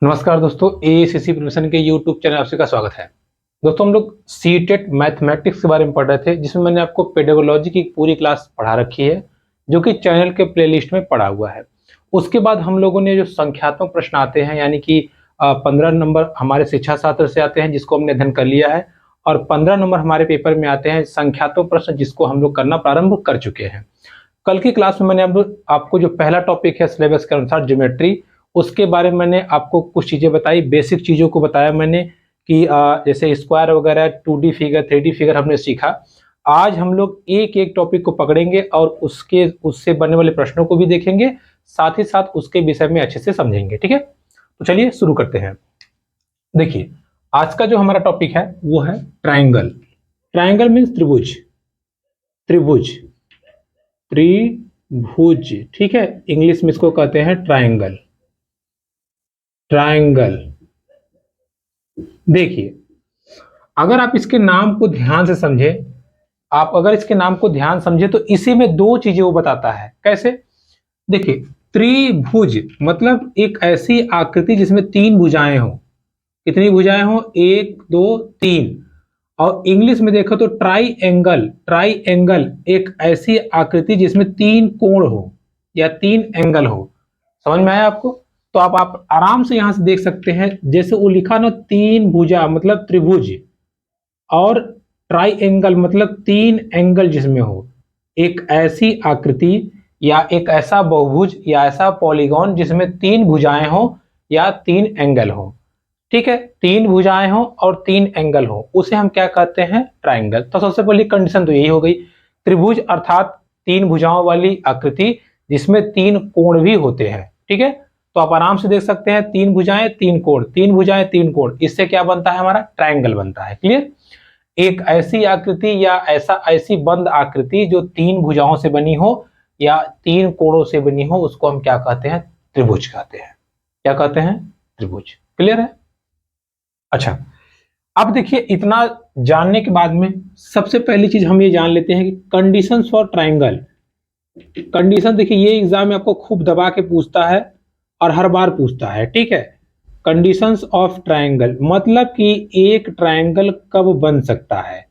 नमस्कार दोस्तों, ACC preparation के यूट्यूब चैनल आपसे का स्वागत है। दोस्तों, हम लोग सीटेट मैथमेटिक्स के बारे में पढ़ रहे थे, जिसमें मैंने आपको पेडागोलॉजी की पूरी क्लास पढ़ा रखी है, जो कि चैनल के प्लेलिस्ट में पड़ा हुआ है। उसके बाद हम लोगों ने जो संख्यात्मक प्रश्न आते हैं, यानी कि 15 नंबर हमारे शिक्षा शास्त्र से आते हैं, जिसको हमने अध्ययन कर लिया है, और 15 नंबर हमारे पेपर में आते हैं संख्यात्मक प्रश्न, जिसको हम लोग करना प्रारंभ कर चुके हैं। कल की क्लास में मैंने अब आपको जो पहला टॉपिक है सिलेबस के अनुसार ज्योमेट्री, उसके बारे में मैंने आपको कुछ चीज़ें बताई, बेसिक चीज़ों को बताया मैंने कि जैसे स्क्वायर वगैरह 2D फिगर 3D फिगर हमने सीखा। आज हम लोग एक एक टॉपिक को पकड़ेंगे और उससे बनने वाले प्रश्नों को भी देखेंगे, साथ ही साथ उसके विषय में अच्छे से समझेंगे। ठीक है, तो चलिए शुरू करते हैं। देखिए, आज का जो हमारा टॉपिक है वो है ट्राइंगल। ट्राइंगल मीन्स त्रिभुज। त्रिभुज त्रिभुज ठीक है, इंग्लिश में इसको कहते हैं ट्राइंगल। ट्राइंगल, देखिए, अगर आप इसके नाम को ध्यान से समझे, आप अगर इसके नाम को ध्यान समझे तो इसी में दो चीजें वो बताता है। कैसे? देखिए, त्रिभुज मतलब एक ऐसी आकृति जिसमें तीन भुजाएं हो। कितनी भुजाएं हो? एक, दो, तीन। और इंग्लिश में देखो तो ट्राई एंगल। ट्राई एंगल एक ऐसी आकृति जिसमें तीन कोण हो या तीन एंगल हो। समझ में आया आपको? तो आप आराम से यहां से देख सकते हैं, जैसे वो लिखा ना, तीन भुजा मतलब त्रिभुज, और ट्राई एंगल मतलब तीन एंगल जिसमें हो। एक ऐसी आकृति या एक ऐसा बहुभुज या ऐसा पॉलीगॉन जिसमें तीन भुजाएं हो या तीन एंगल हो। ठीक है, तीन भुजाएं हो और तीन एंगल हो, उसे हम क्या कहते हैं? ट्राइंगल। तो सबसे पहली कंडीशन तो यही हो गई, त्रिभुज अर्थात तीन भुजाओं वाली आकृति जिसमें तीन कोण भी होते हैं। ठीक है, तो आप आराम से देख सकते हैं, तीन भुजाएं तीन कोण, तीन भुजाएं तीन कोण, इससे क्या बनता है? हमारा ट्राइंगल बनता है। क्लियर? एक ऐसी आकृति या ऐसी बंद आकृति जो तीन भुजाओं से बनी हो या तीन कोणों से बनी हो, उसको हम क्या कहते हैं? त्रिभुज कहते हैं। क्या कहते हैं? त्रिभुज। क्लियर है? अच्छा, अब देखिए, इतना जानने के बाद में सबसे पहली चीज हम ये जान लेते हैं कि कंडीशंस फॉर ट्राइंगल। कंडीशन देखिए, ये एग्जाम में आपको खूब दबा के पूछता है और हर बार पूछता है। ठीक है, कंडीशंस ऑफ ट्राइंगल मतलब कि एक ट्राइंगल कब बन सकता है,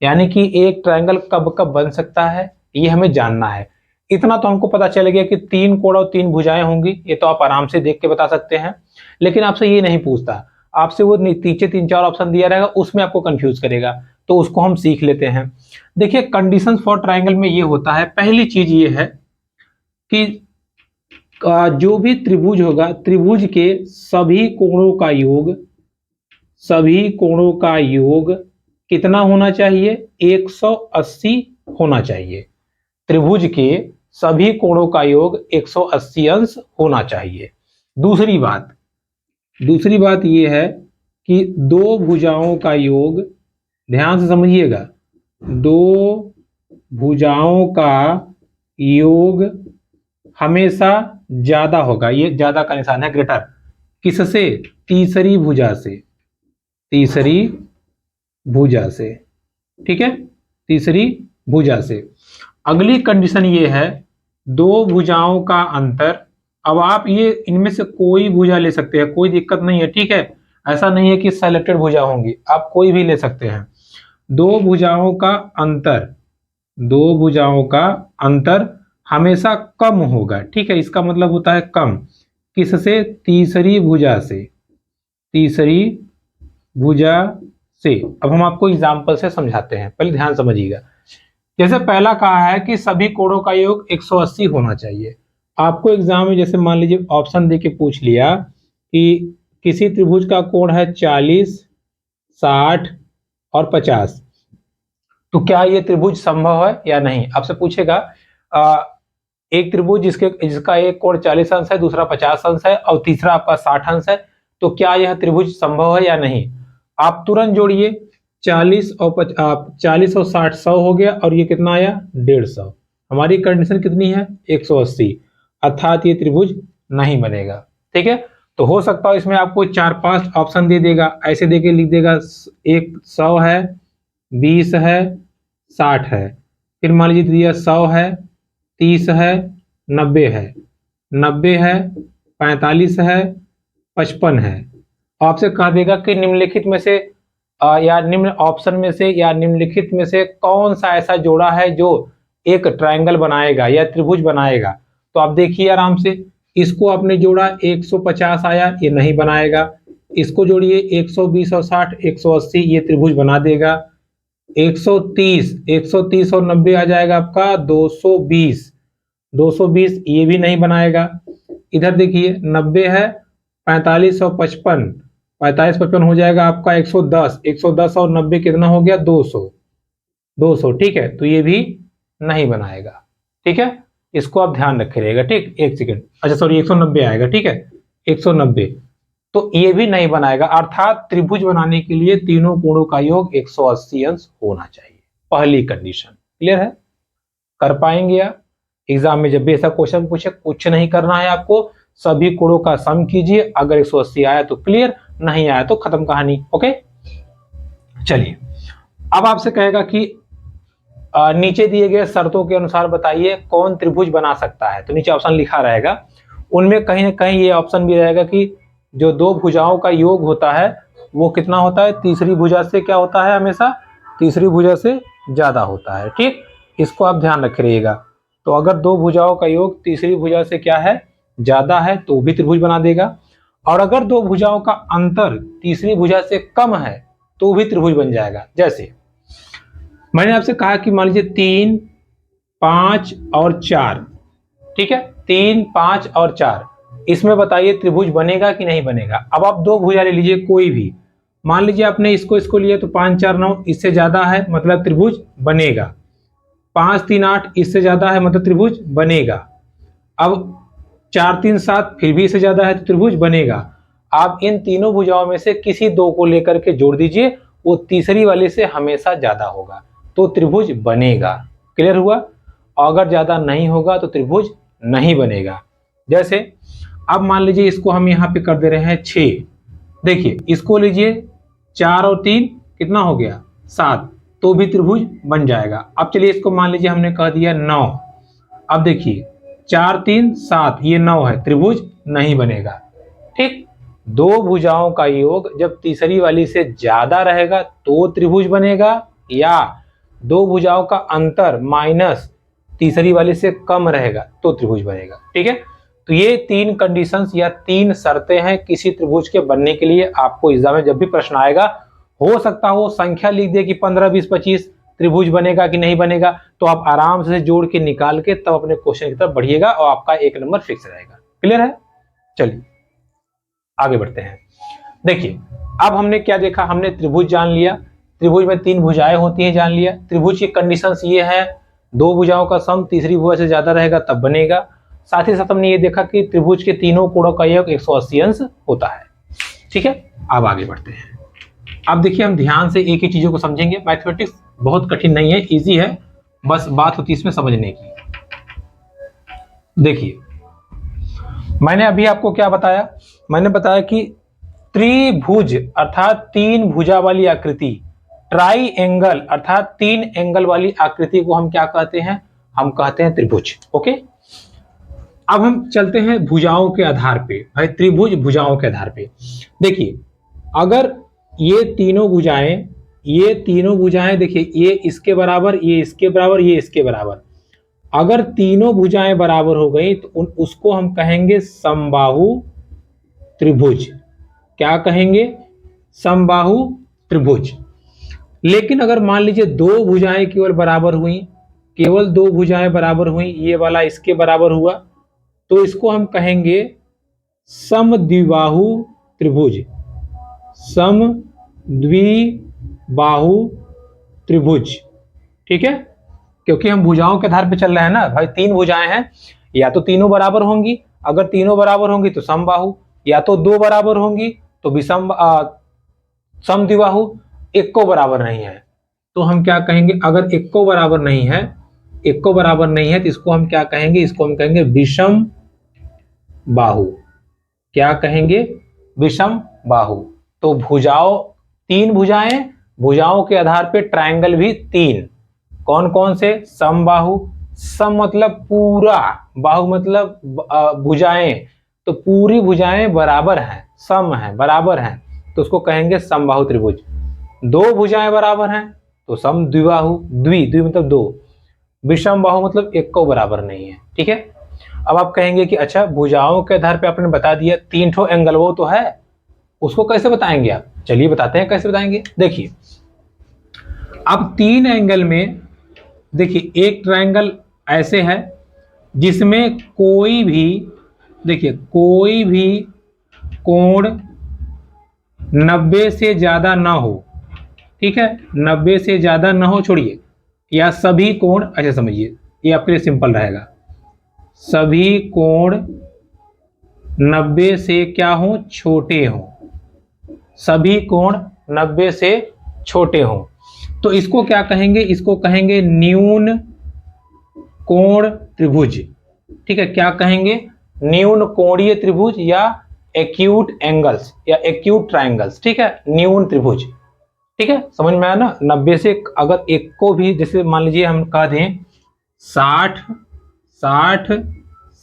यानी कि एक ट्राइंगल कब कब बन सकता है, ये हमें जानना है। इतना तो हमको पता चल गया कि तीन कोण और तीन भुजाएं होंगी, ये तो आप आराम से देख के बता सकते हैं। लेकिन आपसे ये नहीं पूछता, आपसे वो नीचे तीन चार ऑप्शन दिया रहेगा, उसमें आपको कंफ्यूज करेगा, तो उसको हम सीख लेते हैं। देखिए, कंडीशन फॉर ट्राइंगल में ये होता है, पहली चीज ये है कि जो भी त्रिभुज होगा, त्रिभुज के सभी कोणों का योग, सभी कोणों का योग कितना होना चाहिए? 180 होना चाहिए। त्रिभुज के सभी कोणों का योग 180 अंश होना चाहिए। दूसरी बात, दूसरी बात यह है कि दो भुजाओं का योग, ध्यान से समझिएगा, दो भुजाओं का योग हमेशा ज्यादा होगा। ये ज्यादा का निशान है, ग्रेटर। किससे? तीसरी भुजा से। तीसरी भुजा से। ठीक है, तीसरी भुजा से। अगली कंडीशन ये है, दो भुजाओं का अंतर। अब आप ये इनमें से कोई भुजा ले सकते हैं, कोई दिक्कत नहीं है। ठीक है, ऐसा नहीं है कि सेलेक्टेड भुजा होंगी, आप कोई भी ले सकते हैं। दो भुजाओं का अंतर, दो भुजाओं का अंतर हमेशा कम होगा। ठीक है, इसका मतलब होता है कम। किससे? तीसरी भुजा से। तीसरी भुजा से। अब हम आपको एग्जाम्पल से समझाते हैं, पहले ध्यान समझिएगा। जैसे पहला कहा है कि सभी कोणों का योग 180 होना चाहिए। आपको एग्जाम में जैसे मान लीजिए ऑप्शन दे के पूछ लिया कि किसी त्रिभुज का कोण है 40, 60 और 50, तो क्या ये त्रिभुज संभव है या नहीं? आपसे पूछेगा एक त्रिभुज जिसका एक कोण 40 अंश है, दूसरा 50 अंश है और तीसरा आपका 60 अंश है, तो क्या यह त्रिभुज संभव है या नहीं? आप तुरंत जोड़िए, 40 और 60 100 हो गया, और ये कितना आया? 150। हमारी कंडीशन कितनी है? 180, अर्थात ये त्रिभुज नहीं बनेगा। ठीक है, तो हो सकता है इसमें आपको 4-5 ऑप्शन दे देगा, ऐसे देके लिख देगा, एक 100 है, 20 है, 60 है, फिर मान लीजिए दिया 100 है, 30 है, 90 है, 90 है, 45 है, 55 है। आपसे कहा देगा कि निम्नलिखित में से या निम्न ऑप्शन में से या निम्नलिखित में से कौन सा ऐसा जोड़ा है जो एक ट्रायंगल बनाएगा या त्रिभुज बनाएगा। तो आप देखिए आराम से, इसको आपने जोड़ा 150 आया, ये नहीं बनाएगा। इसको जोड़िए 120 और 60 180, ये त्रिभुज बना देगा। 130 और 90 आ जाएगा आपका 220, ये भी नहीं बनाएगा। इधर देखिए 90 है, 45 और 55, 45-55 हो जाएगा आपका 110 और 90 कितना हो गया 200, ठीक है, तो ये भी नहीं बनाएगा। ठीक है, इसको आप ध्यान रखे रहेगा। ठीक, एक सेकेंड, अच्छा सॉरी 190 आएगा। ठीक है, 190, तो ये भी नहीं बनाएगा। अर्थात त्रिभुज बनाने के लिए तीनों कोणों का योग 180 अंश होना चाहिए, पहली कंडीशन। क्लियर है? कर पाएंगे आप? एग्जाम में जब भी ऐसा क्वेश्चन पूछे, कुछ नहीं करना है आपको, सभी कोणों का सम कीजिए। अगर 180 आया तो क्लियर, नहीं आया तो खत्म कहानी। ओके, चलिए अब आपसे कहेगा कि नीचे दिए गए शर्तों के अनुसार बताइए कौन त्रिभुज बना सकता है। तो नीचे ऑप्शन लिखा रहेगा, उनमें कहीं ना कहीं ये ऑप्शन भी रहेगा कि जो दो भुजाओं का योग होता है वो कितना होता है, तीसरी भुजा से क्या होता है, हमेशा तीसरी भुजा से ज्यादा होता है। ठीक, इसको आप ध्यान रख रहिएगा। तो अगर दो भुजाओं का योग तीसरी भुजा से क्या है, ज्यादा है, तो भी त्रिभुज बना देगा। और अगर दो भुजाओं का अंतर तीसरी भुजा से कम है तो भी त्रिभुज बन जाएगा। जैसे मैंने आपसे कहा कि मान लीजिए 3, 5 और 4, ठीक है, 3, 5 और 4, इसमें बताइए त्रिभुज बनेगा कि नहीं बनेगा। अब आप दो भुजा ले लीजिए कोई भी, मान लीजिए आपने इसको लिया तो 5, 4, 9, इससे ज्यादा है मतलब त्रिभुज बनेगा। 5, 3, 8, इससे ज्यादा है मतलब त्रिभुज बनेगा। अब 4, 3, 7 फिर भी इससे ज्यादा है तो त्रिभुज बनेगा। आप इन तीनों भुजाओं में से किसी दो को लेकर के जोड़ दीजिए, वो तीसरी वाले से हमेशा ज्यादा होगा तो त्रिभुज बनेगा। क्लियर हुआ? अगर ज्यादा नहीं होगा तो त्रिभुज नहीं बनेगा। जैसे अब मान लीजिए इसको हम यहाँ पे कर दे रहे हैं 6, देखिए इसको लीजिए 4 और 3 कितना हो गया 7, तो भी त्रिभुज बन जाएगा। अब चलिए इसको मान लीजिए हमने कह दिया 9, अब देखिए 4, 3, 7, ये 9 है, त्रिभुज नहीं बनेगा। ठीक, दो भुजाओं का योग जब तीसरी वाली से ज्यादा रहेगा तो त्रिभुज बनेगा, या दो भुजाओं का अंतर माइनस तीसरी वाली से कम रहेगा तो त्रिभुज बनेगा। ठीक है, तो ये 3 कंडीशंस या 3 शर्तें हैं किसी त्रिभुज के बनने के लिए। आपको एग्जाम में जब भी प्रश्न आएगा, हो सकता हो संख्या लिख दे कि 15, 20, 25 त्रिभुज बनेगा कि नहीं बनेगा, तो आप आराम से जोड़ के निकाल के तब अपने क्वेश्चन की तरफ बढ़िएगा और आपका 1 नंबर फिक्स रहेगा। क्लियर है? चलिए आगे बढ़ते हैं। देखिए अब हमने क्या देखा, हमने त्रिभुज जान लिया, त्रिभुज में 3 भुजाएं होती हैं जान लिया। त्रिभुज की कंडीशंस ये है, दो भुजाओं का सम तीसरी भुजा से ज्यादा रहेगा तब बनेगा। साथ ही साथ हमने ये देखा कि त्रिभुज के तीनों कोणों का योग 180 अंश होता है। ठीक है, अब आगे बढ़ते हैं। अब देखिए हम ध्यान से एक ही चीजों को समझेंगे। मैथमेटिक्स बहुत कठिन नहीं है, इजी है, बस बात होती है इसमें समझने की। देखिए मैंने अभी आपको क्या बताया, मैंने बताया कि त्रिभुज अर्थात 3 भुजा वाली आकृति, ट्राई एंगल अर्थात 3 एंगल वाली आकृति को हम क्या कहते हैं, हम कहते हैं त्रिभुज। ओके, अब हम चलते हैं भुजाओं के आधार पे। भाई त्रिभुज भुजाओं के आधार पे देखिए, अगर ये तीनों भुजाएं देखिए, ये इसके बराबर, ये इसके बराबर, ये इसके बराबर, अगर तीनों भुजाएं बराबर हो गई तो उसको हम कहेंगे समबाहु त्रिभुज। क्या कहेंगे? समबाहु त्रिभुज। लेकिन अगर मान लीजिए दो भुजाएं केवल बराबर हुई, केवल दो भुजाएं बराबर हुई, ये वाला इसके बराबर हुआ, तो इसको हम कहेंगे समद्विबाहु त्रिभुज। समद्विबाहु त्रिभुज। ठीक है, क्योंकि हम भुजाओं के आधार पे चल रहे हैं ना भाई, 3 भुजाएं हैं, या तो तीनों बराबर होंगी, अगर तीनों बराबर होंगी तो समबाहु, या तो दो बराबर होंगी तो विषम समद्विबाहु। एक को बराबर नहीं है तो हम क्या कहेंगे, अगर एक को बराबर नहीं है, तो इसको हम क्या कहेंगे, इसको हम कहेंगे विषम बाहु। क्या कहेंगे? विषम बाहु। तो भुजाओं 3 भुजाएं, भुजाओं के आधार पे ट्रायंगल भी 3। कौन कौन से? समबाहु। सम मतलब पूरा, बाहु मतलब भुजाएं, तो पूरी भुजाएं बराबर हैं, सम है, बराबर हैं, तो उसको कहेंगे समबाहु त्रिभुज। दो भुजाएं बराबर हैं तो समद्विबाहु, द्वि मतलब दो, विषम बाहु मतलब एक को बराबर नहीं है। ठीक है, अब आप कहेंगे कि अच्छा भुजाओं के आधार पे आपने बता दिया, तीन ठो एंगल वो तो है, उसको कैसे बताएंगे आप? चलिए बताते हैं कैसे बताएंगे। देखिए अब तीन एंगल में देखिए, एक ट्रायंगल ऐसे है जिसमें कोई भी, देखिए कोई भी कोण 90 से ज्यादा ना हो। ठीक है, 90 से ज्यादा ना हो, छोड़िए, या सभी कोण, अच्छा समझिए ये आपके लिए सिंपल रहेगा, सभी कोण 90 से क्या हो, छोटे हो, सभी कोण 90 से छोटे हो, तो इसको क्या कहेंगे? इसको कहेंगे न्यून कोण त्रिभुज। ठीक है, क्या कहेंगे? न्यून कोणीय त्रिभुज या एक्यूट एंगल्स या एक्यूट ट्रायंगल्स। ठीक है, न्यून त्रिभुज। ठीक है, समझ में आया ना? 90 से अगर एक को भी, जैसे मान लीजिए हम कह दें 60 60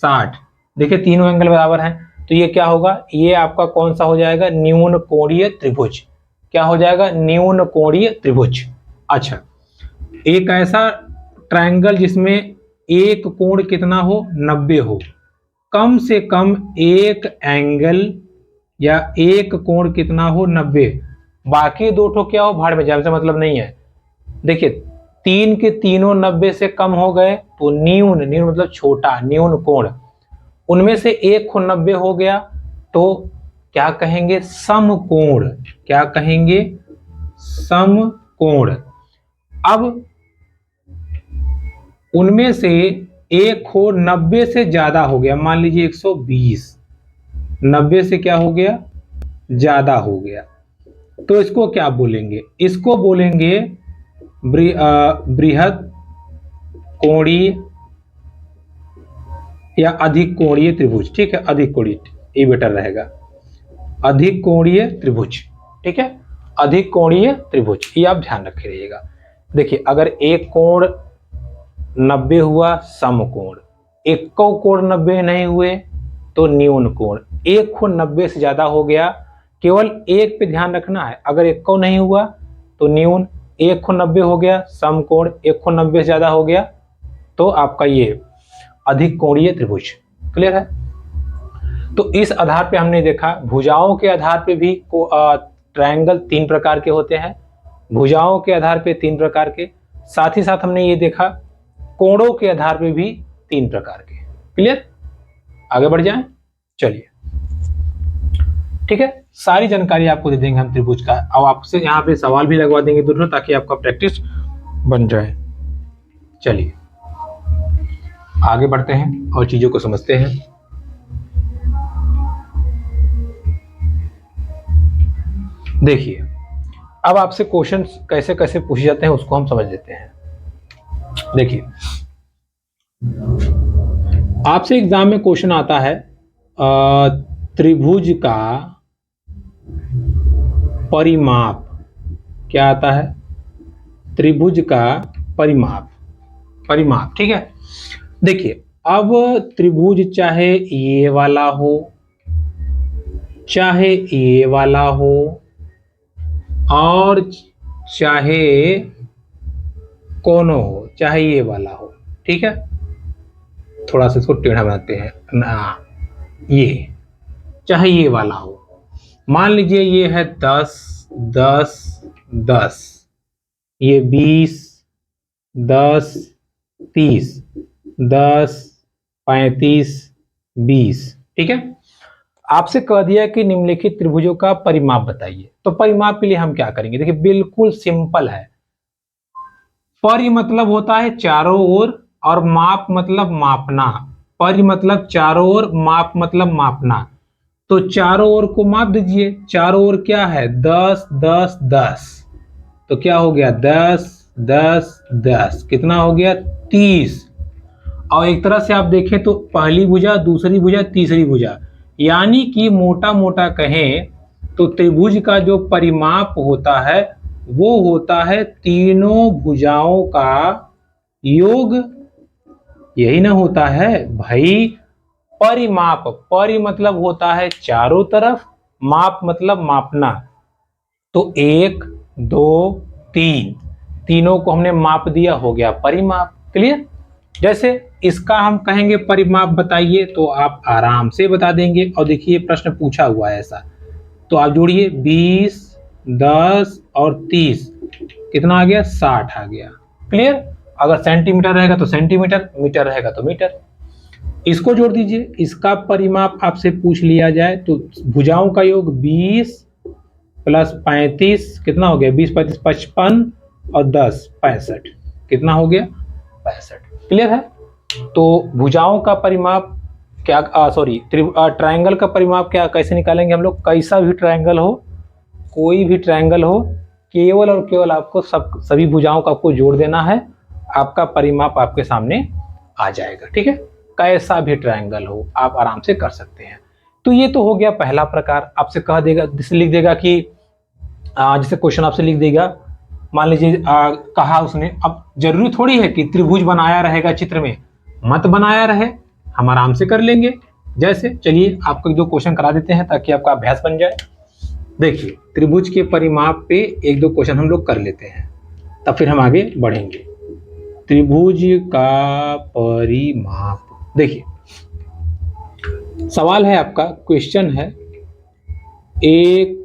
60, देखिए तीनों एंगल बराबर हैं, तो ये क्या होगा? ये आपका कौन सा हो जाएगा? न्यून कोणीय त्रिभुज। क्या हो जाएगा? न्यून कोणीय त्रिभुज। अच्छा, एक ऐसा ट्रायंगल जिसमें एक कोण कितना हो? 90 हो, कम से कम एक एंगल या एक कोण कितना हो? 90, बाकी दो ठो क्या हो? भाड़ में जाए, मतलब नहीं है। देखिए तीन के तीनों 90 से कम हो गए तो न्यून, न्यून मतलब छोटा, न्यून कोण, उनमें से एक को 90 हो गया तो क्या कहेंगे? समकोण। क्या कहेंगे? समकोण। अब उनमें से एक को 90 से ज्यादा हो गया, मान लीजिए 120, 90 से क्या हो गया? ज्यादा हो गया, तो इसको क्या बोलेंगे? इसको बोलेंगे बृहद कोणीय या अधिक कोणीय त्रिभुज। ठीक है, अधिक कोणीय, ये बेटर रहेगा, अधिक कोणीय त्रिभुज। ठीक है, अधिक कोणीय त्रिभुज, ये आप ध्यान रखे रहिएगा। देखिए अगर एक कोण 90 हुआ, समकोण, एक को कोण 90 नहीं हुए तो न्यून कोण, एक को 90 से ज्यादा हो गया, केवल एक पे ध्यान रखना है, अगर एक को नहीं हुआ तो न्यून, एक को 90 हो गया समकोण, एक को 90 से ज्यादा हो गया तो आपका ये अधिक कोणीय त्रिभुज। क्लियर है? तो इस आधार पे हमने देखा भुजाओं के आधार पे भी ट्रायंगल तीन प्रकार के होते हैं, भुजाओं के आधार पे तीन प्रकार के, साथ ही साथ हमने ये देखा कोणों के आधार पे भी तीन प्रकार के। क्लियर? आगे बढ़ जाएं, चलिए। ठीक है, सारी जानकारी आपको दे देंगे हम त्रिभुज का, और आपसे यहाँ पे सवाल भी लगवा देंगे दोनों, ताकि आपका प्रैक्टिस बन जाए। चलिए आगे बढ़ते हैं और चीजों को समझते हैं। देखिए अब आपसे क्वेश्चंस कैसे कैसे पूछे जाते हैं उसको हम समझ लेते हैं। देखिए आपसे एग्जाम में क्वेश्चन आता है त्रिभुज का परिमाप। क्या आता है? त्रिभुज का परिमाप, परिमाप। ठीक है, देखिए अब त्रिभुज चाहे ये वाला हो, चाहे ये वाला हो, और चाहे कोनो हो, चाहे ये वाला हो। ठीक है, थोड़ा सा इसको टेढ़ा बनाते हैं ना, ये चाहे ये वाला हो, मान लीजिए ये है 10 10 10, ये 20 10 30 10 35 20। ठीक है, आपसे कह दिया कि निम्नलिखित त्रिभुजों का परिमाप बताइए, तो परिमाप के लिए हम क्या करेंगे? देखिए बिल्कुल सिंपल है। परि मतलब होता है चारों ओर, और माप मतलब मापना। परि मतलब चारों ओर, माप मतलब मापना, तो चारों ओर को माप दीजिए। चारों ओर क्या है? 10 10 10, तो क्या हो गया? 10 10 10, कितना हो गया? 30। और एक तरह से आप देखें तो पहली भुजा, दूसरी भुजा, तीसरी भुजा, यानी कि मोटा मोटा कहें तो त्रिभुज का जो परिमाप होता है वो होता है तीनों भुजाओं का योग। यही ना होता है भाई परिमाप। परि मतलब होता है चारों तरफ, माप मतलब मापना, तो 1 2 3, तीनों को हमने माप दिया, हो गया परिमाप। क्लियर? जैसे इसका हम कहेंगे परिमाप बताइए, तो आप आराम से बता देंगे। और देखिए प्रश्न पूछा हुआ है ऐसा, तो आप जोड़िए 20 10 और 30, कितना आ गया? 60 आ गया। क्लियर? अगर सेंटीमीटर रहेगा तो सेंटीमीटर, मीटर रहेगा तो मीटर। इसको जोड़ दीजिए, इसका परिमाप आपसे पूछ लिया जाए तो भुजाओं का योग 20 प्लस 35 कितना हो गया? 20 35 55 और 10 65, कितना हो गया? 65। क्लियर है? तो भुजाओं का परिमाप क्या, सॉरी ट्रायंगल का परिमाप क्या कैसे निकालेंगे हम लोग? कैसा भी ट्रायंगल हो, कोई भी ट्रायंगल हो, केवल और केवल आपको सभी भुजाओं का आपको जोड़ देना है, आपका परिमाप आपके सामने आ जाएगा। ठीक है? कैसा भी ट्रायंगल हो आप आराम से कर सकते हैं। तो ये तो हो गया पहला प्रकार। आपसे कह देगा, जैसे लिख देगा कि जैसे क्वेश्चन आपसे लिख देगा, मान लीजिए कहा उसने, अब जरूरी थोड़ी है कि त्रिभुज बनाया रहेगा चित्र में, मत बनाया रहे, हम आराम से कर लेंगे। जैसे चलिए आपको 1-2 क्वेश्चन करा देते हैं ताकि आपका अभ्यास बन जाए। देखिए त्रिभुज के परिमाप पे 1-2 क्वेश्चन हम लोग कर लेते हैं, तब फिर हम आगे बढ़ेंगे। त्रिभुज का परिमाप, देखिए सवाल है आपका, क्वेश्चन है, एक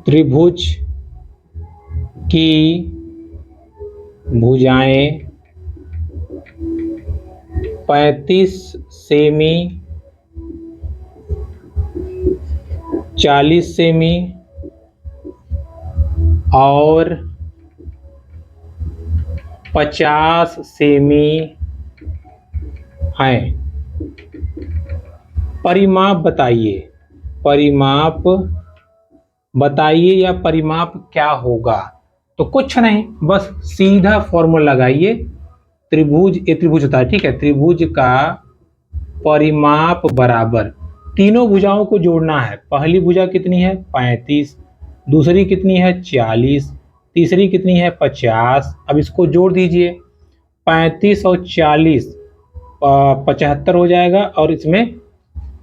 त्रिभुज की भुजाएं 35 सेमी, 40 सेमी और 50 सेमी हैं। परिमाप बताइए, परिमाप बताइए या परिमाप क्या होगा? तो कुछ नहीं, बस सीधा फॉर्मूला लगाइए। त्रिभुज, ये त्रिभुज होता है, ठीक है, त्रिभुज का परिमाप बराबर तीनों भुजाओं को जोड़ना है। पहली भुजा कितनी है? 35, दूसरी कितनी है? 40, तीसरी कितनी है? 50। अब इसको जोड़ दीजिए, 35 और 40 75 हो जाएगा, और इसमें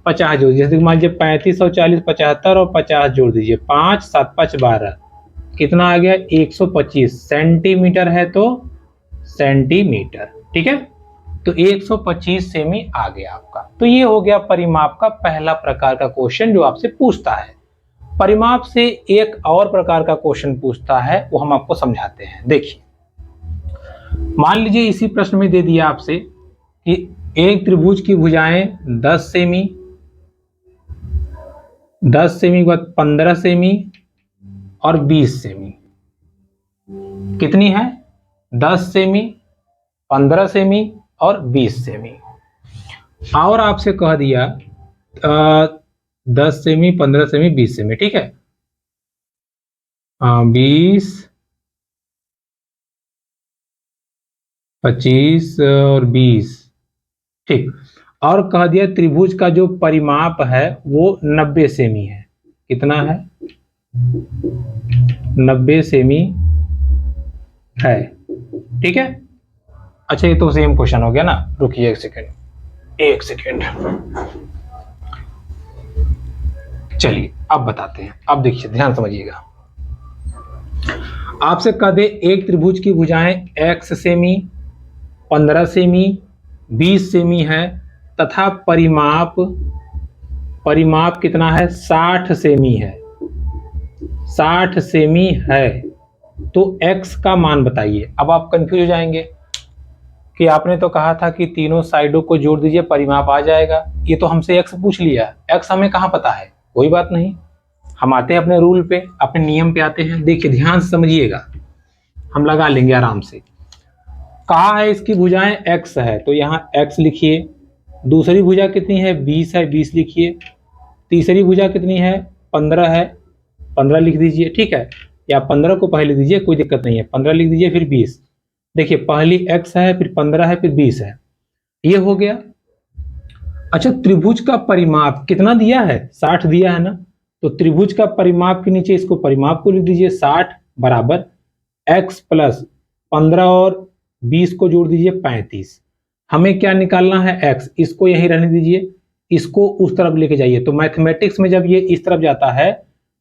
50 जोड़ दीजिए। जैसे मान लीजिए 35 और 40 75 और 50 जोड़ दीजिए, 5 7 5 12, कितना आ गया? 125 सेंटीमीटर है तो सेंटीमीटर। ठीक है? तो 125 सेमी आ गया आपका। तो ये हो गया परिमाप का पहला प्रकार का क्वेश्चन जो आपसे पूछता है। परिमाप से एक और प्रकार का क्वेश्चन पूछता है, वो हम आपको समझाते हैं। देखिए मान लीजिए इसी प्रश्न में दे दिया आपसे कि एक त्रिभुज की भुजाएं 10 सेमी, 10 सेमी के बाद 15 सेमी और 20 सेमी। कितनी है? 10 सेमी, 15 सेमी और 20 सेमी। और आपसे कह दिया 10 सेमी, 15 सेमी, 20 सेमी। ठीक है? 20 25 और 20। ठीक। और कह दिया त्रिभुज का जो परिमाप है वो 90 सेमी है। कितना है? 90 सेमी है। ठीक है? अच्छा ये तो सेम क्वेश्चन हो गया ना, रुकिए 1 सेकेंड, 1 सेकेंड, चलिए अब बताते हैं। अब देखिए ध्यान समझिएगा, आपसे कह दे एक त्रिभुज की भुजाएं x सेमी, 15 सेमी, 20 सेमी है तथा परिमाप, परिमाप कितना है? 60 सेमी है, 60 सेमी है, तो x का मान बताइए। अब आप कंफ्यूज हो जाएंगे कि आपने तो कहा था कि तीनों साइडों को जोड़ दीजिए परिमाप आ जाएगा, ये तो हमसे x पूछ लिया, x हमें कहाँ पता है? कोई बात नहीं, हम आते हैं अपने रूल पे, अपने नियम पे आते हैं। देखिए ध्यान से समझिएगा, हम लगा लेंगे आराम से। कहा है इसकी भुजाएं x है तो यहाँ x लिखिए, दूसरी भुजा कितनी है? 20 है, 20 लिखिए, तीसरी भुजा कितनी है? 15 है, 15 लिख दीजिए। ठीक है? या 15 को पहले दीजिए, कोई दिक्कत नहीं है, 15 लिख दीजिए फिर 20। देखिए पहली x है, फिर 15 है, फिर 20 है, ये हो गया। अच्छा त्रिभुज का परिमाप कितना दिया है? 60 दिया है ना, तो त्रिभुज का परिमाप के नीचे इसको परिमाप को लिख दीजिए, 60 बराबर x प्लस 15 और 20 को जोड़ दीजिए 35। हमें क्या निकालना है? x, इसको यहीं रहने दीजिए, इसको उस तरफ लेके जाइए। तो मैथमेटिक्स में जब ये इस तरफ जाता है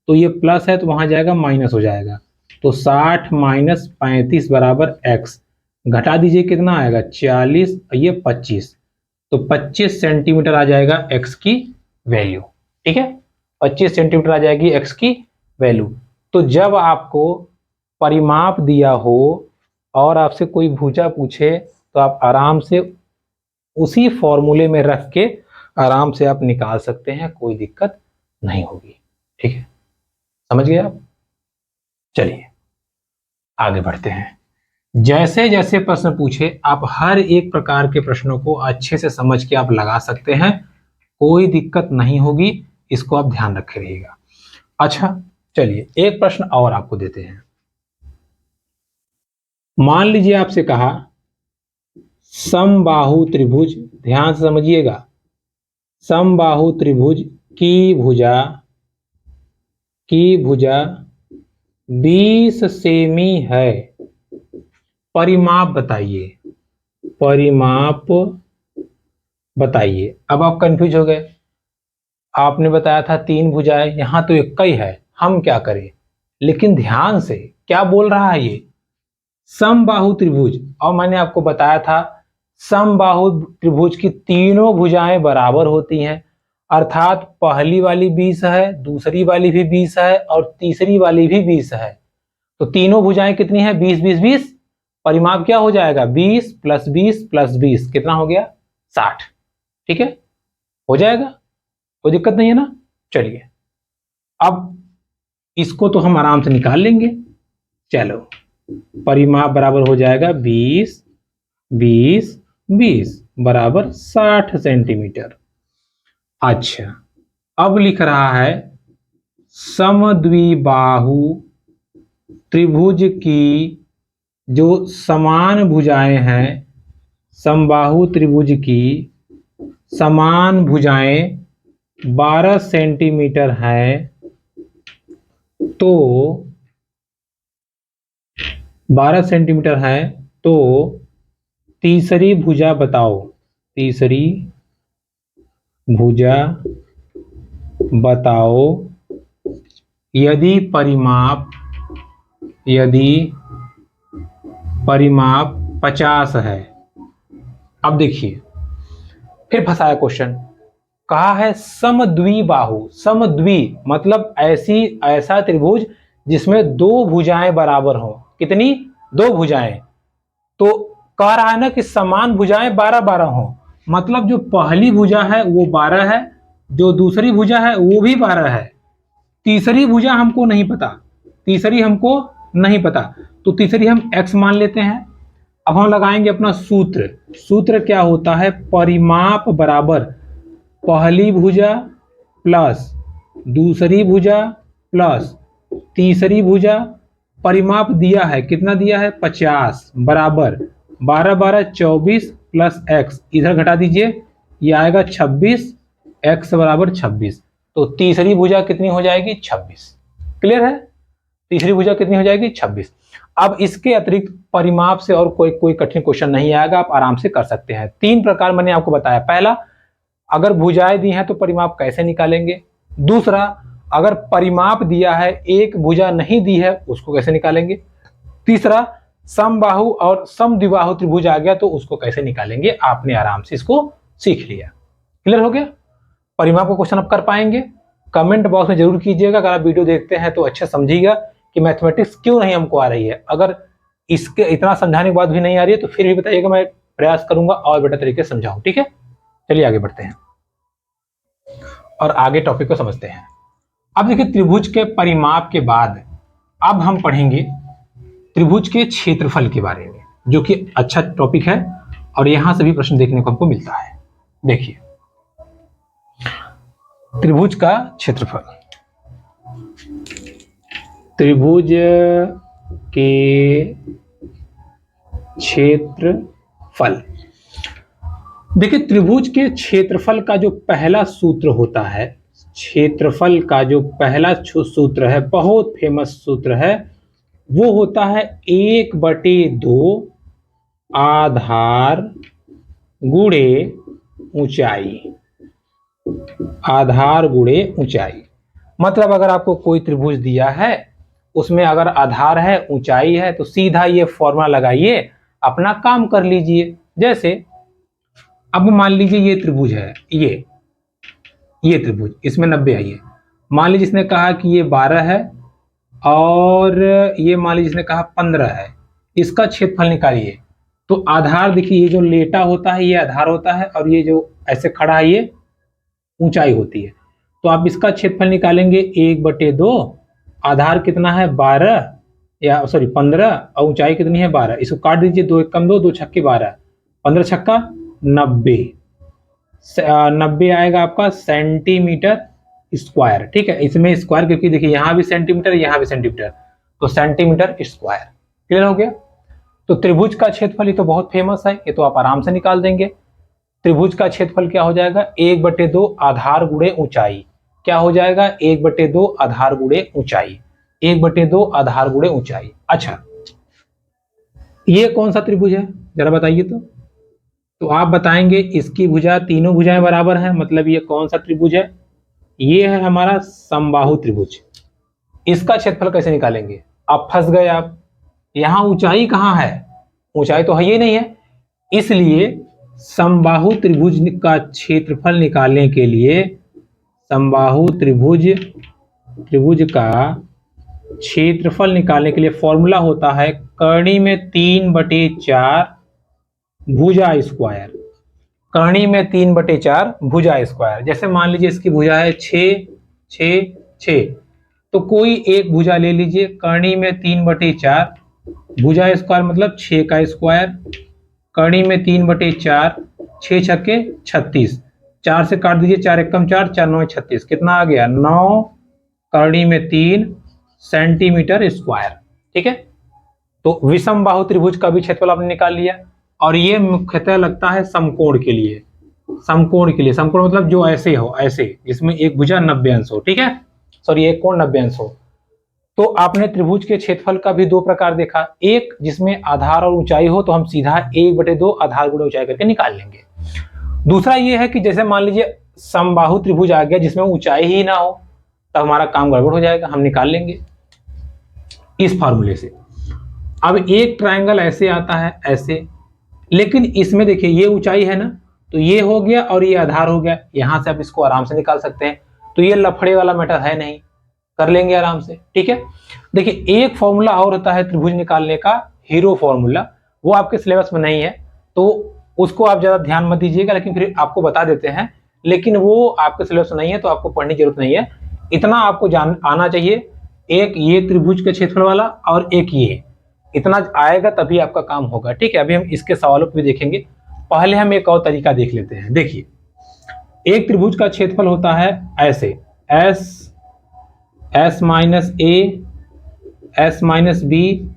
तो ये प्लस है तो वहां जाएगा माइनस हो जाएगा। तो 60 माइनस 35 बराबर x। घटा दीजिए कितना आएगा 40, ये 25। तो 25 सेंटीमीटर आ जाएगा x की वैल्यू। ठीक है, 25 सेंटीमीटर आ जाएगी x की वैल्यू। तो जब आपको परिमाप दिया हो और आपसे कोई भुजा पूछे तो आप आराम से उसी फॉर्मूले में रख के आराम से आप निकाल सकते हैं, कोई दिक्कत नहीं होगी। ठीक है, समझ गए आप? चलिए आगे बढ़ते हैं। जैसे जैसे प्रश्न पूछे आप हर एक प्रकार के प्रश्नों को अच्छे से समझ के आप लगा सकते हैं, कोई दिक्कत नहीं होगी, इसको आप ध्यान रखे रहिएगा। अच्छा चलिए एक प्रश्न और आपको देते हैं। मान लीजिए आपसे कहा समबाहु त्रिभुज, ध्यान से समझिएगा, समबाहु त्रिभुज की भुजा 20 सेमी है, परिमाप बताइए, परिमाप बताइए। अब आप कंफ्यूज हो गए, आपने बताया था 3 भुजाएं, यहां तो एक ही है, हम क्या करें? लेकिन ध्यान से क्या बोल रहा है ये, समबाहु त्रिभुज। और मैंने आपको बताया था समबाहु त्रिभुज की तीनों भुजाएं बराबर होती हैं, अर्थात पहली वाली 20 है, दूसरी वाली भी 20 है और तीसरी वाली भी 20 है। तो तीनों भुजाएं कितनी है? 20 20 20। परिमाप क्या हो जाएगा? 20 प्लस 20 प्लस 20 कितना हो गया? 60। ठीक है, हो जाएगा, कोई दिक्कत नहीं है ना। चलिए अब इसको तो हम आराम से निकाल लेंगे। चलो परिमाप बराबर हो जाएगा 20 20 20 बराबर 60 सेंटीमीटर। अच्छा अब लिख रहा है समद्विबाहु त्रिभुज की जो समान भुजाएं हैं, समबाहु त्रिभुज की समान भुजाएं 12 सेंटीमीटर हैं, तो 12 सेंटीमीटर है, तो तीसरी भुजा बताओ, तीसरी भुजा बताओ यदि परिमाप 50 है। अब देखिए फिर फंसाया क्वेश्चन, कहा है समद्विबाहु। समद्वि मतलब ऐसा त्रिभुज जिसमें दो भुजाएं बराबर हो। कितनी? 2 भुजाएं। तो कह रहा है ना कि समान भुजाएं 12 12 हो, मतलब जो पहली भुजा है वो 12 है, जो दूसरी भुजा है वो भी 12 है, तीसरी भुजा हमको नहीं पता, तीसरी हमको नहीं पता, तो तीसरी हम x मान लेते हैं। अब हम लगाएंगे अपना सूत्र। सूत्र क्या होता है? परिमाप बराबर पहली भुजा प्लस दूसरी भुजा प्लस तीसरी भुजा। परिमाप दिया है, कितना दिया है? 50 बराबर 12 12 24 प्लस x, इधर घटा दीजिए, ये आएगा 26, x बराबर 26। तो तीसरी भुजा कितनी हो जाएगी? 26। क्लियर है? तीसरी भुजा कितनी हो जाएगी? 26। अब इसके अतिरिक्त परिमाप से और कोई कठिन क्वेश्चन नहीं आएगा, आप आराम से कर सकते हैं। 3 प्रकार मैंने आपको बताया। पहला, अगर भुजाएं दी हैं तो परिमाप कैसे निकालेंगे। दूसरा, अगर परिमाप दिया है एक भुजा नहीं दी है उसको कैसे निकालेंगे। तीसरा, समबाहु और समद्विबाहु त्रिभुज आ गया तो उसको कैसे निकालेंगे। आपने आराम से इसको सीख लिया। क्लियर हो गया? परिमाप का क्वेश्चन आप कर पाएंगे? कमेंट बॉक्स में जरूर कीजिएगा। अगर आप वीडियो देखते हैं तो अच्छे समझिएगा कि मैथमेटिक्स क्यों नहीं हमको आ रही है। अगर इसके इतना समझाने के बाद भी नहीं आ रही है तो फिर भी बताइएगा, मैं प्रयास करूंगा और बेटर तरीके से समझाऊं। ठीक है, चलिए आगे बढ़ते हैं और आगे टॉपिक को समझते हैं। अब देखिए त्रिभुज के परिमाप के बाद अब हम पढ़ेंगे त्रिभुज के क्षेत्रफल के बारे में, जो कि अच्छा टॉपिक है और यहां से भी प्रश्न देखने को हमको मिलता है। देखिए त्रिभुज का क्षेत्रफल, त्रिभुज के क्षेत्रफल। देखिए त्रिभुज के क्षेत्रफल का जो पहला सूत्र होता है, क्षेत्रफल का जो पहला सूत्र है, बहुत फेमस सूत्र है, वो होता है 1/2 आधार गुणे ऊंचाई। आधार गुणे ऊंचाई। मतलब अगर आपको कोई त्रिभुज दिया है, उसमें अगर आधार है, ऊंचाई है, तो सीधा ये फॉर्मूला लगाइए, अपना काम कर लीजिए। जैसे अब मान लीजिए ये त्रिभुज है, ये त्रिभुज, इसमें 90 आई है। मान लीजिए इसने कहा कि ये 12 है, और ये मान लीजिए इसने कहा 15 है। इसका क्षेत्रफल निकालिए। तो आधार देखिए, ये जो लेटा होता है ये आधार होता है, और ये जो ऐसे खड़ा है ये ऊंचाई होती है। तो आप इसका क्षेत्रफल निकालेंगे 1/2। आधार कितना है 12, या सॉरी 15, और ऊंचाई कितनी है 12। इसको काट दीजिए, 2 1 कम 2, 2 छक्के 12, 15 छक्का 90। 90 आएगा आपका सेंटीमीटर स्क्वायर। ठीक है, इसमें स्क्वायर क्योंकि देखिए यहाँ भी सेंटीमीटर, यहाँ भी सेंटीमीटर, तो सेंटीमीटर स्क्वायर। क्लियर हो गया। तो त्रिभुज का क्षेत्रफल ये तो बहुत फेमस है, ये तो आप आराम से निकाल देंगे। त्रिभुज का क्षेत्रफल क्या हो जाएगा 1/2 आधार गुणे ऊंचाई। क्या हो जाएगा 1/2 आधार गुणे ऊंचाई, 1/2 आधार गुणे ऊंचाई। अच्छा, ये कौन सा त्रिभुज है जरा बताइए। तो आप बताएंगे इसकी भुजा, तीनों भुजाएं बराबर हैं, मतलब ये कौन सा त्रिभुज है, ये है हमारा समबाहु त्रिभुज। इसका क्षेत्रफल कैसे निकालेंगे, आप फंस गए। आप यहां ऊंचाई कहां है, ऊंचाई तो है ही नहीं है। इसलिए समबाहु त्रिभुज का क्षेत्रफल निकालने के लिए, समबाहु त्रिभुज का क्षेत्रफल निकालने के लिए फॉर्मूला होता है करनी में 3/4 भुजा स्क्वायर। करनी में 3/4 भुजा स्क्वायर। जैसे मान लीजिए इसकी भुजा है 6 6 6, तो कोई एक भुजा ले लीजिए, करनी में 3/4 भुजा स्क्वायर मतलब 6 का स्क्वायर। करनी में 3/4, 6 छक्के 36, 4 से काट दीजिए, 4 1 4, 4 9 36, कितना आ गया 9 करनी में 3 सेंटीमीटर स्क्वायर। ठीक है, तो विषम बाहु त्रिभुज का भी क्षेत्रफल आपने निकाल लिया। और ये मुख्यतः लगता है समकोण के लिए, समकोण के लिए। समकोण मतलब जो ऐसे हो, ऐसे जिसमें एक भुजा 90 अंश हो। ठीक है, सॉरी एक कोण 90 अंश हो। तो आपने त्रिभुज के क्षेत्रफल का भी दो प्रकार देखा, एक जिसमें आधार और ऊंचाई हो तो हम सीधा 1/2 आधार गुणे ऊंचाई करके निकाल लेंगे। दूसरा ये है कि जैसे मान लीजिए समबाहु त्रिभुज आ गया जिसमें ऊंचाई ही ना हो, तो हमारा काम गड़बड़ हो जाएगा, हम निकाल लेंगे इस फॉर्मूले से। अब एक ट्रायंगल ऐसे आता है ऐसे, लेकिन इसमें देखिए ये ऊंचाई है ना, तो ये हो गया और ये आधार हो गया, यहां से आप इसको आराम से निकाल सकते हैं। तो ये लफड़े वाला मैटर है नहीं, कर लेंगे आराम से। ठीक है, देखिए एक फॉर्मूला और होता है त्रिभुज निकालने का, हीरो फॉर्मूला, वो आपके सिलेबस में नहीं है तो उसको आप ज्यादा ध्यान मत दीजिएगा, लेकिन फिर आपको बता देते हैं। लेकिन वो आपके सिलेबस में नहीं है तो आपको पढ़ने की जरूरत नहीं है। इतना आपको जान आना चाहिए, एक ये त्रिभुज के क्षेत्रफल वाला और एक ये, इतना आएगा तभी आपका काम होगा। ठीक है, अभी हम इसके सवालों को भी देखेंगे। पहले हम एक और तरीका देख लेते हैं। देखिए एक त्रिभुज का क्षेत्रफल होता है ऐसे, S माइनस ए, S माइनस बी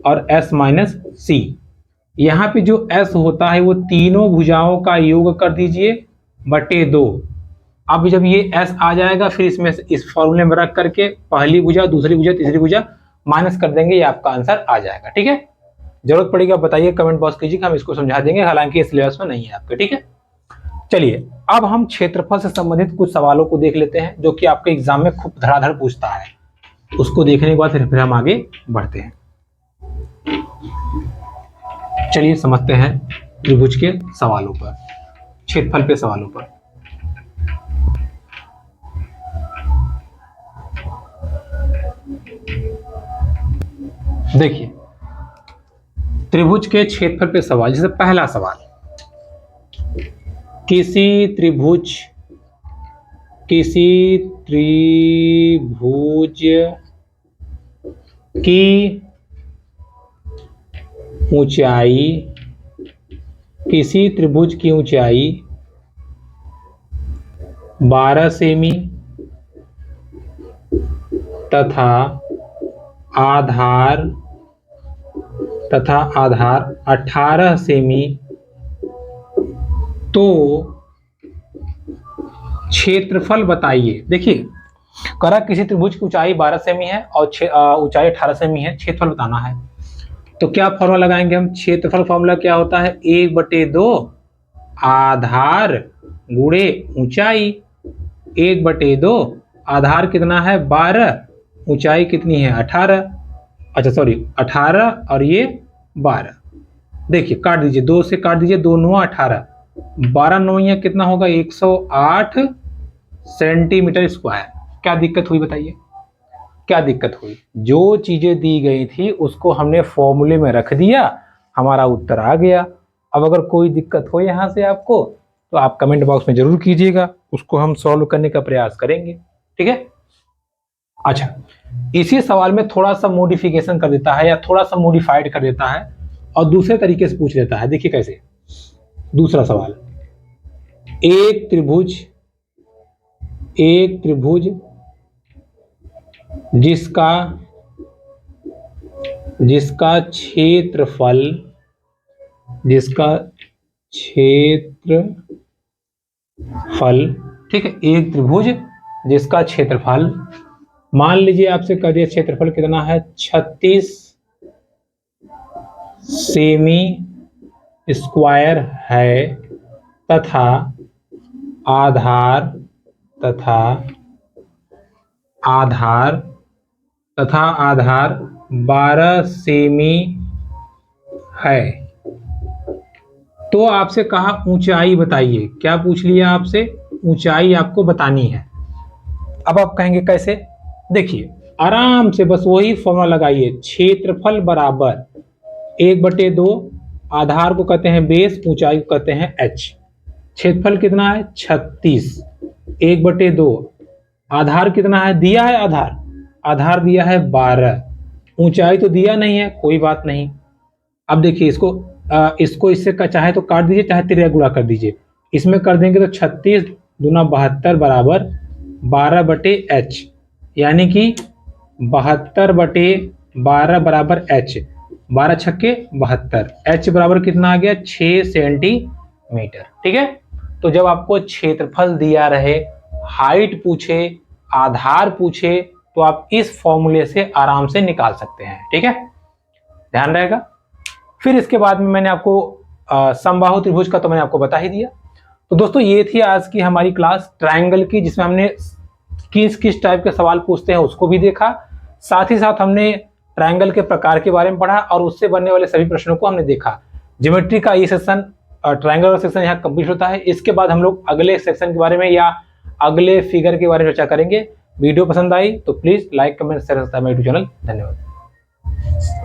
और S माइनस सी। यहाँ पे जो S होता है वो तीनों भुजाओं का योग कर दीजिए बटे 2। अब जब ये S आ जाएगा फिर इसमें इस फॉर्मूले में रख करके पहली भुजा, दूसरी भुजा, तीसरी भुजा माइनस कर देंगे, ये आपका आंसर आ जाएगा। ठीक है, जरूरत पड़ेगा बताइए, कमेंट बॉक्स कीजिए, हम इसको समझा देंगे, हालांकि इस सिलेबस में नहीं है आपके। ठीक है, चलिए अब हम क्षेत्रफल से संबंधित कुछ सवालों को देख लेते हैं जो कि आपके एग्जाम में खूब धड़ाधड़ पूछता है। उसको देखने के बाद फिर हम आगे बढ़ते हैं। चलिए समझते हैं त्रिभुज के सवालों पर, क्षेत्रफल पे सवालों पर। देखिए त्रिभुज के क्षेत्रफल पे सवाल, जैसे पहला सवाल, किसी त्रिभुज की ऊंचाई, किसी त्रिभुज की ऊंचाई 12 सेमी तथा आधार 18 सेमी, तो क्षेत्रफल बताइए। देखिए करा किसी त्रिभुज की ऊंचाई 12 सेमी है और ऊंचाई 18 सेमी है, क्षेत्रफल बताना है। तो क्या फॉर्मूला लगाएंगे हम, क्षेत्रफल फॉर्मूला क्या होता है 1/2 आधार गुणे ऊंचाई। 1/2, आधार कितना है 12, ऊंचाई कितनी है 18, अच्छा सॉरी 18 और ये 12। देखिए काट दीजिए, 2 से काट दीजिए, 2 9 18, 12 9 ये कितना होगा 108 सेंटीमीटर स्क्वायर। क्या दिक्कत हुई बताइए, क्या दिक्कत हुई? जो चीजें दी गई थी उसको हमने फॉर्मूले में रख दिया, हमारा उत्तर आ गया। अब अगर कोई दिक्कत हो यहाँ से आपको तो आप कमेंट बॉक्स में जरूर कीजिएगा, उसको हम सॉल्व करने का प्रयास करेंगे, ठीक है। अच्छा, इसी सवाल में थोड़ा सा मॉडिफिकेशन कर देता है या थोड़ा सा मॉडिफाइड कर देता है और दूसरे तरीके से पूछ लेता है। देखिए कैसे, दूसरा सवाल, एक त्रिभुज जिसका क्षेत्रफल ठीक है, एक त्रिभुज जिसका क्षेत्रफल, मान लीजिए आपसे कह दिया क्षेत्रफल कितना है 36 सेमी स्क्वायर है तथा आधार 12 सेमी है, तो आपसे कहा ऊंचाई बताइए। क्या पूछ लिया आपसे? ऊंचाई आपको बतानी है। अब आप कहेंगे कैसे? देखिए आराम से बस वही फॉर्मूला लगाइए, क्षेत्रफल बराबर 1/2, आधार को कहते हैं बेस, ऊंचाई को कहते हैं h। क्षेत्रफल कितना है 36, 1/2, आधार कितना है दिया है, आधार दिया है 12, ऊंचाई तो दिया नहीं है, कोई बात नहीं। अब देखिए इसको इससे चाहे तो काट दीजिए, चाहे तिर्या गुणा कर दीजिए। इसमें कर देंगे तो 36 दूना 72 बराबर 12/h, यानी कि 72/12 बराबर h, 12 छक्के 72, h बराबर कितना आ गया 6 सेंटीमीटर, ठीक है। तो जब आपको क्षेत्रफल दिया रहे, हाइट पूछे, आधार पूछे, तो आप इस फॉर्मूले से आराम से निकाल सकते हैं, ठीक है, ध्यान रहेगा। फिर इसके बाद में मैंने आपको समबाहु त्रिभुज का तो मैंने आपको बता ही दिया। तो दोस्तों ये थी आज की हमारी क्लास ट्रायंगल की, जिसमें हमने किस टाइप के सवाल पूछते हैं उसको भी देखा, साथ ही साथ हमने ट्रायंगल के प्रकार के बारे में पढ़ा और उससे बनने वाले सभी प्रश्नों को हमने देखा। ज्योमेट्री का ये सेक्शन, ट्रायंगल का सेक्शन यहाँ कंप्लीट होता है। इसके बाद हम लोग अगले सेक्शन के बारे में या अगले फिगर के बारे में चर्चा करेंगे। वीडियो पसंद आई तो please like, comment, share, subscribe my YouTube channel. धन्यवाद।